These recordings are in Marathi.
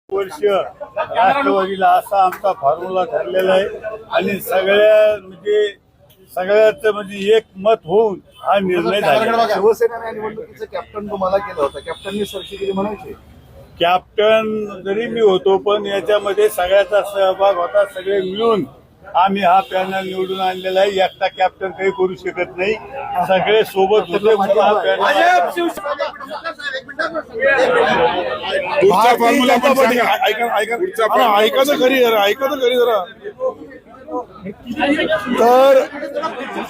वर्ष राष्ट्रवादीला असा आमचा फॉर्म्युला ठरलेला आहे आणि सगळ्याच म्हणजे एक मत होऊन हा निर्णय झाला। शिवसेनेने निवडणुकीचं कॅप्टन तुम्हाला केलं होतं, कॅप्टननी सरशी केली म्हणायची। कॅप्टन जरी मी होतो पण याच्यामध्ये सगळ्याचा सहभाग होता, सगळे मिळून आम्ही हा पॅनल निवडून आणलेला आहे। एकटा कॅप्टन काही करू शकत नाही, सगळे सोबत होते म्हणून हा पॅनल। तर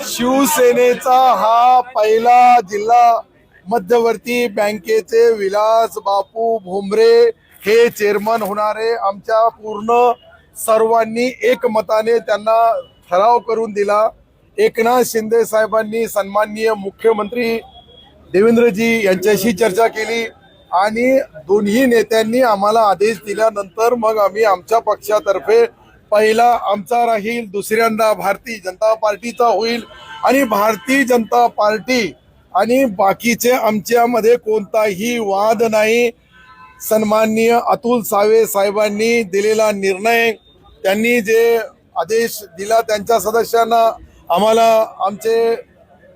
शिवसेनेचा हा पहिला जिल्हा मध्यवर्ती बँकेचे विलास बापू भोमरे हे चेअरमन होणारे, आमच्या पूर्ण सर्वांनी एकमताने त्यांना ठराव करून दिला। एकनाथ शिंदे साहेबांनी सन्माननीय मुख्यमंत्री देवेंद्रजी यांच्याशी चर्चा केली आणि दोन्ही नेत्यांनी आम्हाला आदेश दिल्यानंतर मग आम्ही आमच्या पक्षातर्फे पहिला आमचा राहील, दुसऱ्यांदा भारतीय जनता पार्टीचा होईल आणि भारतीय जनता पार्टी आणि बाकीचे आमच्यामध्ये कोणताही वाद नाही। सन्माननीय अतुल सावे साहेबांनी दिलेला निर्णय, त्यांनी जे आदेश दिला त्यांच्या सदस्यांना, आम्हाला आमचे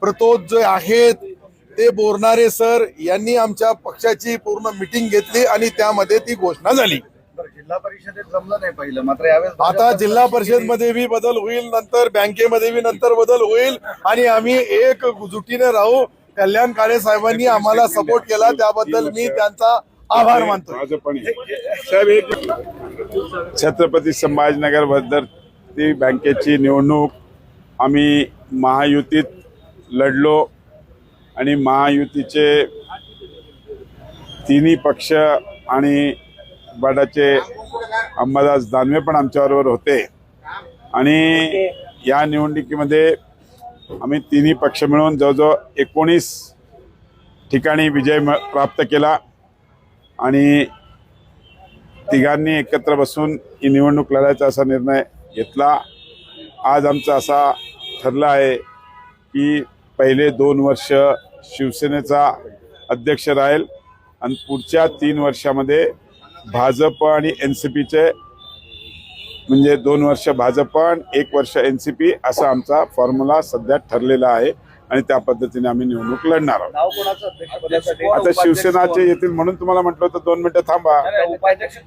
प्रतोद जे आहेत ते बोरणारे सर यांनी आमच्या पक्षाची पूर्ण मीटिंग घेतली आणि त्यामध्ये ती घोषणा झाली। जिल्हा परिषदेत जमलं नाही पहिलं, मात्र यावेळेस आता जिल्हा परिषद मध्ये बी बदल होईल, नंतर बँकेमध्ये बी नंतर बदल होईल आणि आम्ही एक जुटीने राहू। कल्याण काळे साहेबांनी आम्हाला सपोर्ट केला त्याबद्दल मी त्यांचा आभार मानतो। छत्रपती संभाजीनगर मध्यवर्ती बँकेची निवडणूक आम्ही महायुतीत लढलो आणि महायुतीचे तिन्ही पक्ष आणि बडाचे अंबादास दानवे पण आमच्याबरोबर होते आणि या निवडणुकीमध्ये आम्ही तिन्ही पक्ष मिळून जवळजवळ 19 ठिकाणी विजय प्राप्त केला आणि तिघांनी एकत्र बसून ही निवडणूक लढायचा असा निर्णय घेतला। आज आमचा असा ठरला आहे की पहिले 2 वर्ष शिवसेनेचा अध्यक्ष राहील आणि पुढच्या 3 वर्षामध्ये भाजप आणि NCPचे म्हणजे 2 वर्ष भाजप आणि 1 वर्ष NCP असा आमचा फॉर्म्युला सध्या ठरलेला आहे आणि त्या पद्धतीने आम्ही निवडणूक लढणार आहोत। नाव कोणाचं अध्यक्षपदासाठी? आता शिवसेनाचे येतील म्हणून तुम्हाला म्हटलं होतं 2 मिनिटं थांबा। उपाध्यक्ष